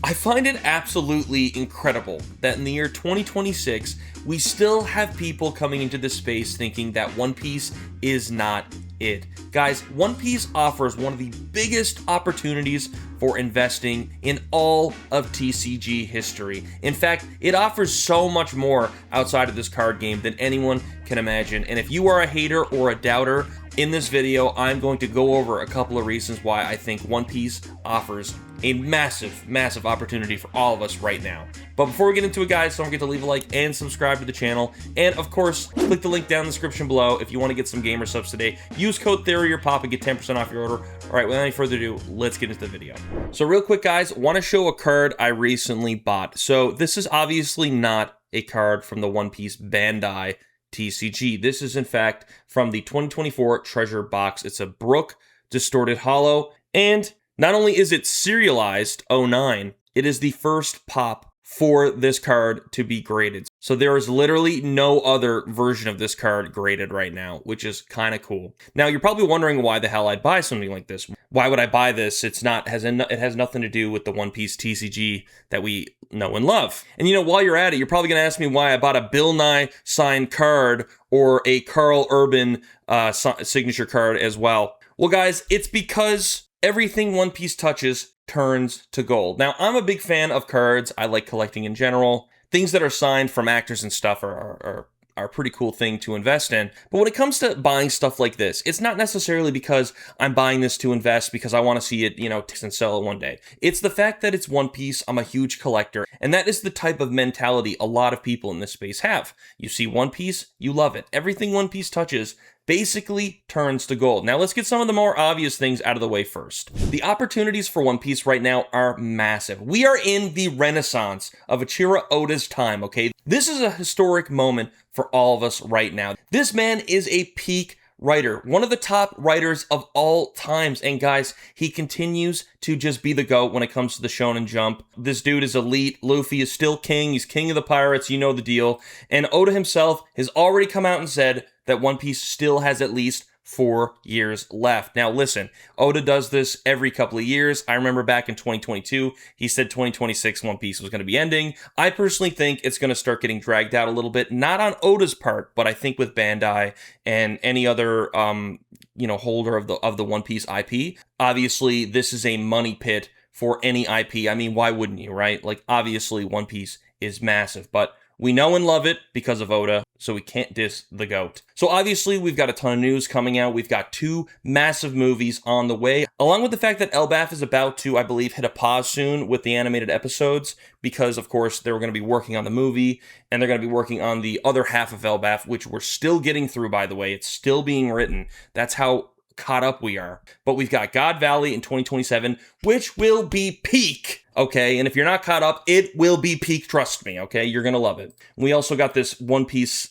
I find it absolutely incredible that in the year 2026, we still have people coming into this space thinking that One Piece is not it. Guys, One Piece offers one of the biggest opportunities for investing in all of TCG history. In fact, it offers so much more outside of this card game than anyone can imagine. And if you are a hater or a doubter, in this video, I'm going to go over a couple of reasons why I think One Piece offers a massive opportunity for all of us right now. But before we get into it, guys, don't forget to leave a like and subscribe to the channel. And of course, click the link down in the description below if you want to get some gamer subs today. Use code TheoryOrPop and get 10% off your order. All right, without any further ado, let's get into the video. So real quick, guys, want to show a card I recently bought. So this is obviously not a card from the One Piece Bandai TCG. This is in fact from the 2024 treasure box. It's a Brook distorted holo, and not only is it serialized 09, it is the first pop for this card to be graded. So there is literally no other version of this card graded right now, which is kind of cool. Now you're probably wondering why the hell I'd buy something like this. Why would I buy this? It has nothing to do with the One Piece TCG that we know and love. And you know, while you're at it, you're probably gonna ask me why I bought a Bill Nye signed card or a Carl Urban signature card as well. Well, guys, it's because everything One Piece touches turns to gold. Now, I'm a big fan of cards. I like collecting in general. Things that are signed from actors and stuff are a pretty cool thing to invest in. But when it comes to buying stuff like this, it's not necessarily because I'm buying this to invest because I want to see it, you know, and sell it one day. It's the fact that it's One Piece. I'm a huge collector, and that is the type of mentality a lot of people in this space have. You see One Piece, you love it. Everything One Piece touches basically turns to gold. Now let's get some of the more obvious things out of the way first. The opportunities for One Piece right now are massive. We are in the renaissance of Eiichiro Oda's time, okay? This is a historic moment for all of us right now. This man is a peak writer, one of the top writers of all times, and guys, he continues to just be the GOAT when it comes to the Shonen Jump. This dude is elite. Luffy is still king. He's king of the pirates, you know the deal. And Oda himself has already come out and said that One Piece still has at least 4 years left. Now listen, Oda does this every couple of years. I remember back in 2022, he said 2026 One Piece was going to be ending. I personally think it's going to start getting dragged out a little bit, not on Oda's part, but I think with Bandai and any other holder of the One Piece IP. Obviously, this is a money pit for any IP. I mean, why wouldn't you, right? Like, obviously, One Piece is massive, but we know and love it because of Oda, so we can't diss the GOAT. So obviously, we've got a ton of news coming out. We've got 2 massive movies on the way, along with the fact that Elbaf is about to, I believe, hit a pause soon with the animated episodes, because, of course, they're going to be working on the movie, and they're going to be working on the other half of Elbaf, which we're still getting through, by the way. It's still being written. That's how caught up we are. But we've got God Valley in 2027, which will be peak, okay? And if you're not caught up, it will be peak, trust me, okay? You're gonna love it. We also got this One Piece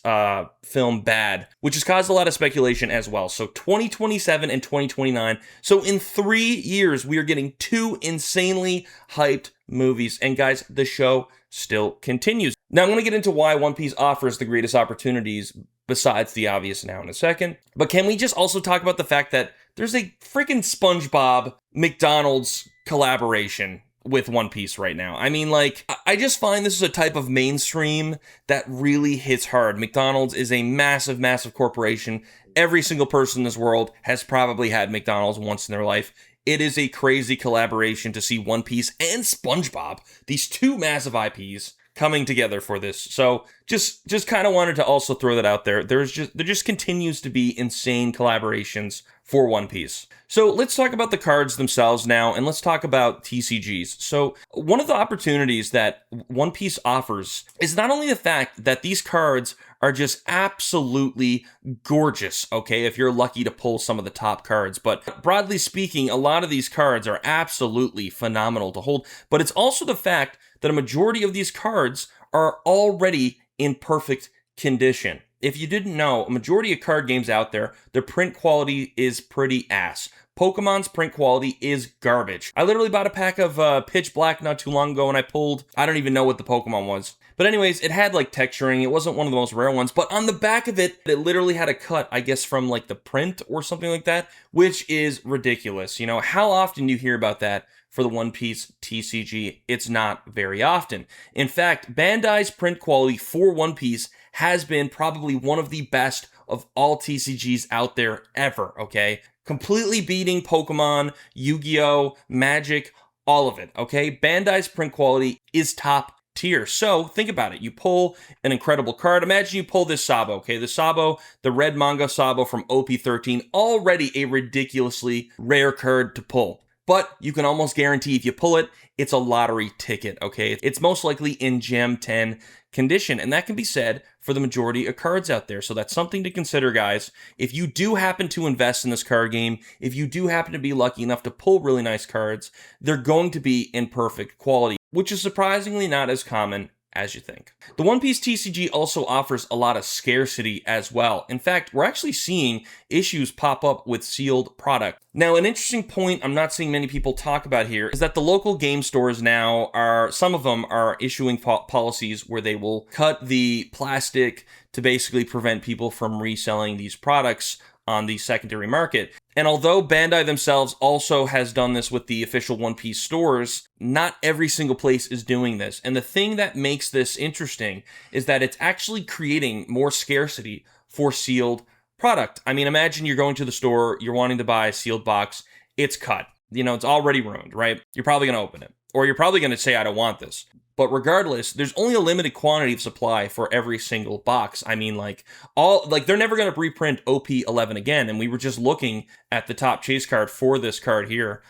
film Bad, which has caused a lot of speculation as well. So 2027 and 2029. So in 3 years, we are getting 2 insanely hyped movies. And guys, the show still continues. Now I'm gonna get into why One Piece offers the greatest opportunities besides the obvious now in a second. But can we just also talk about the fact that there's a freaking SpongeBob McDonald's collaboration with One Piece right now? I mean, like, I just find this is a type of mainstream that really hits hard. McDonald's is a massive corporation. Every single person in this world has probably had McDonald's once in their life. It is a crazy collaboration to see One Piece and SpongeBob, these 2 massive IPs, coming together for this. So just kind of wanted to also throw that out there. There just continues to be insane collaborations for One Piece. So let's talk about the cards themselves now, and let's talk about TCGs. So one of the opportunities that One Piece offers is not only the fact that these cards are just absolutely gorgeous, okay, if you're lucky to pull some of the top cards, but broadly speaking, a lot of these cards are absolutely phenomenal to hold, but it's also the fact that a majority of these cards are already in perfect condition. If you didn't know, a majority of card games out there, their print quality is pretty ass. Pokemon's print quality is garbage. I literally bought a pack of Pitch Black not too long ago, and I pulled, I don't even know what the Pokemon was. But anyways, it had like texturing. It wasn't one of the most rare ones, but on the back of it, it literally had a cut, I guess, from like the print or something like that, which is ridiculous. You know, how often do you hear about that for the One Piece TCG. It's not very often. In fact, Bandai's print quality for One Piece has been probably one of the best of all TCGs out there ever, okay? Completely beating Pokemon, Yu-Gi-Oh!, Magic, all of it, okay? Bandai's print quality is top tier. So think about it. You pull an incredible card. Imagine you pull this Sabo, okay? The Sabo, the red manga Sabo from OP13, already a ridiculously rare card to pull. But you can almost guarantee if you pull it, it's a lottery ticket, okay? It's most likely in Gem 10 condition, and that can be said for the majority of cards out there. So that's something to consider, guys. If you do happen to invest in this card game, if you do happen to be lucky enough to pull really nice cards, they're going to be in perfect quality, which is surprisingly not as common as you think. The One Piece TCG also offers a lot of scarcity as well. In fact, we're actually seeing issues pop up with sealed product. Now, an interesting point I'm not seeing many people talk about here is that the local game stores now some of them are issuing policies where they will cut the plastic to basically prevent people from reselling these products on the secondary market. And although Bandai themselves also has done this with the official One Piece stores, not every single place is doing this. And the thing that makes this interesting is that it's actually creating more scarcity for sealed product. I mean, imagine you're going to the store, you're wanting to buy a sealed box, it's cut. It's already ruined, right? You're probably going to open it. Or you're probably going to say, I don't want this. But regardless, there's only a limited quantity of supply for every single box. I mean, they're never going to reprint OP11 again. And we were just looking at the top chase card for this card here,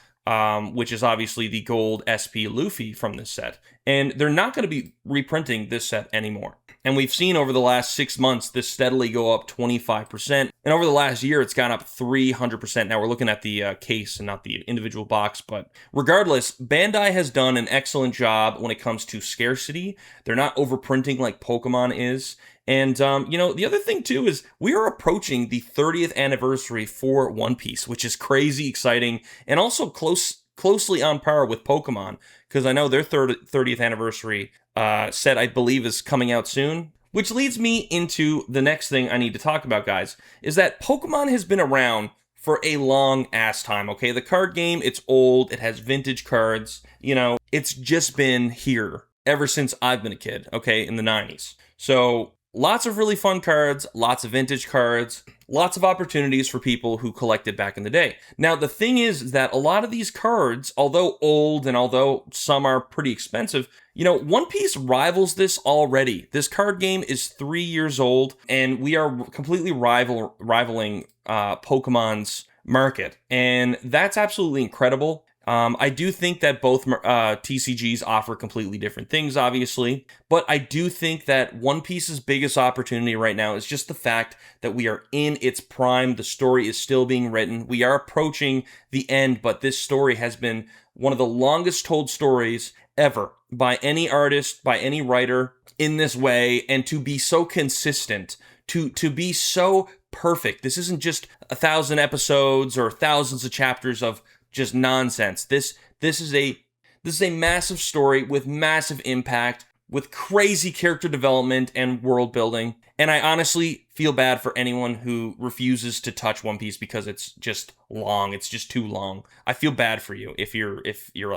which is obviously the gold SP Luffy from this set. And they're not going to be reprinting this set anymore. And we've seen over the last 6 months this steadily go up 25%. And over the last year, it's gone up 300%. Now we're looking at the case and not the individual box. But regardless, Bandai has done an excellent job when it comes to scarcity. They're not overprinting like Pokemon is. And, the other thing, too, is we are approaching the 30th anniversary for One Piece, which is crazy exciting and also closely on par with Pokemon, because I know their 30th anniversary set, I believe, is coming out soon. Which leads me into the next thing I need to talk about, guys, is that Pokemon has been around for a long ass time, okay? The card game, it's old, it has vintage cards, it's just been here ever since I've been a kid, okay, in the 90s. So lots of really fun cards, lots of vintage cards, lots of opportunities for people who collected back in the day. Now, the thing is that a lot of these cards, although old and although some are pretty expensive, One Piece rivals this already. This card game is 3 years old, and we are completely rivaling Pokemon's market. And that's absolutely incredible. I do think that both TCGs offer completely different things, obviously, but I do think that One Piece's biggest opportunity right now is just the fact that we are in its prime. The story is still being written. We are approaching the end, but this story has been one of the longest told stories ever by any artist, by any writer in this way, and to be so consistent, to be so perfect. This isn't just 1,000 episodes or thousands of chapters of just nonsense. This is a massive story with massive impact, with crazy character development and world building. And I honestly feel bad for anyone who refuses to touch One Piece because it's just long. It's just too long. I feel bad for you if you're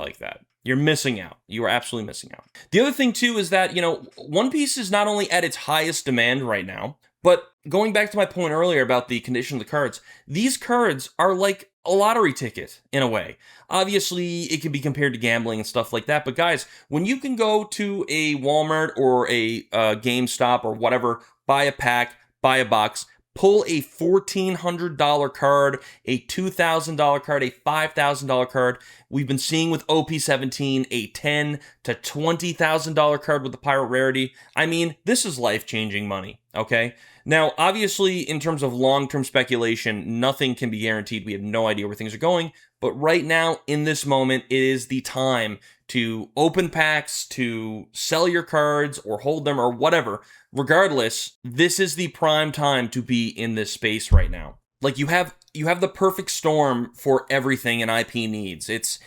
like that. You're missing out. You are absolutely missing out. The other thing too is that, One Piece is not only at its highest demand right now, but going back to my point earlier about the condition of the cards, these cards are like a lottery ticket in a way. Obviously, it can be compared to gambling and stuff like that. But guys, when you can go to a Walmart or a GameStop or whatever, buy a pack, buy a box, pull a $1,400 card, a $2,000 card, a $5,000 card. We've been seeing with OP17 a $10,000 to $20,000 card with the Pirate Rarity. I mean, this is life-changing money, okay? Now, obviously, in terms of long-term speculation, nothing can be guaranteed. We have no idea where things are going. But right now, in this moment, it is the time to open packs, to sell your cards, or hold them, or whatever. Regardless, this is the prime time to be in this space right now. Like, you have the perfect storm for everything an IP needs. It's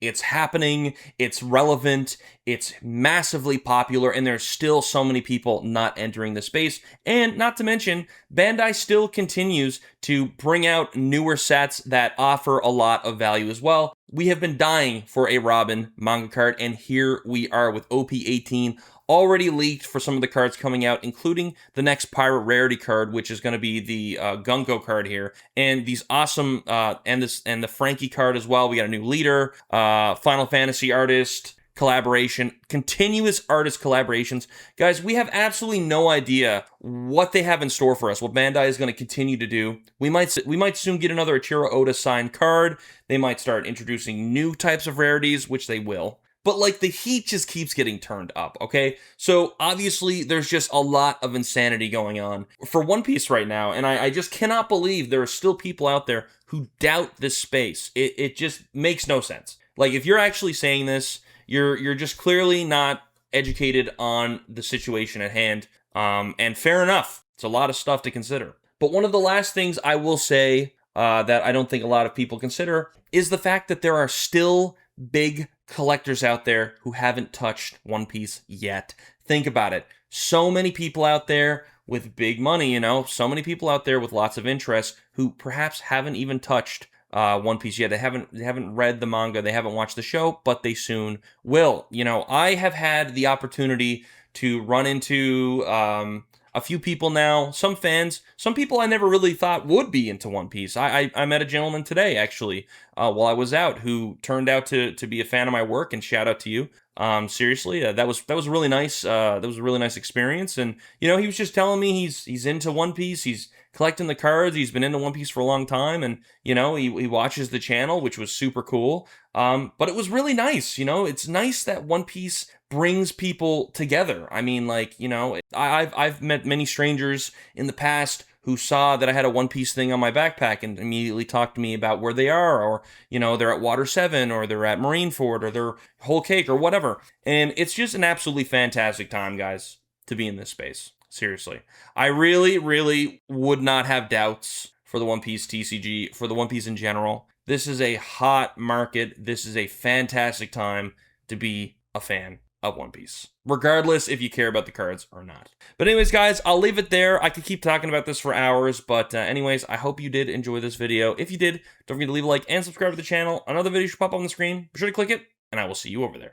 It's happening, it's relevant, it's massively popular, and there's still so many people not entering the space. And not to mention, Bandai still continues to bring out newer sets that offer a lot of value as well. We have been dying for a Robin manga card, and here we are with OP18 already leaked for some of the cards coming out, including the next Pirate Rarity card, which is going to be the Gunko card here, and these awesome and the Frankie card as well. We got a new leader, Final Fantasy artist collaboration, continuous artist collaborations. Guys, we have absolutely no idea what they have in store for us, what Bandai is going to continue to do. We might soon get another Ichiro Oda signed card. They might start introducing new types of rarities, which they will. But like the heat just keeps getting turned up, okay? So obviously there's just a lot of insanity going on for One Piece right now, and I just cannot believe there are still people out there who doubt this space. It just makes no sense. Like, if you're actually saying this, you're just clearly not educated on the situation at hand, and fair enough. It's a lot of stuff to consider. But one of the last things I will say that I don't think a lot of people consider is the fact that there are still big collectors out there who haven't touched One Piece yet. Think about it. So many people out there with big money, so many people out there with lots of interest who perhaps haven't even touched One Piece yet. They haven't read the manga, they haven't watched the show, but they soon will. I have had the opportunity to run into a few people now, some fans, some people I never really thought would be into One Piece. I met a gentleman today, actually, while I was out, who turned out to be a fan of my work, and shout out to you. Seriously, that was really nice. That was a really nice experience, and he was just telling me he's into One Piece. He's collecting the cards. He's been into One Piece for a long time, and he watches the channel, which was super cool. But it was really nice. It's nice that One Piece brings people together. I mean, I've met many strangers in the past who saw that I had a One Piece thing on my backpack and immediately talked to me about where they are, or they're at Water 7, or they're at Marineford, or they're Whole Cake, or whatever. And it's just an absolutely fantastic time, guys, to be in this space. Seriously. I really, really would not have doubts for the One Piece TCG, for the One Piece in general. This is a hot market. This is a fantastic time to be a fan of One Piece, regardless if you care about the cards or not. But anyways, guys, I'll leave it there. I could keep talking about this for hours, but anyways, I hope you did enjoy this video. If you did, don't forget to leave a like and subscribe to the channel. Another video should pop up on the screen. Be sure to click it, and I will see you over there.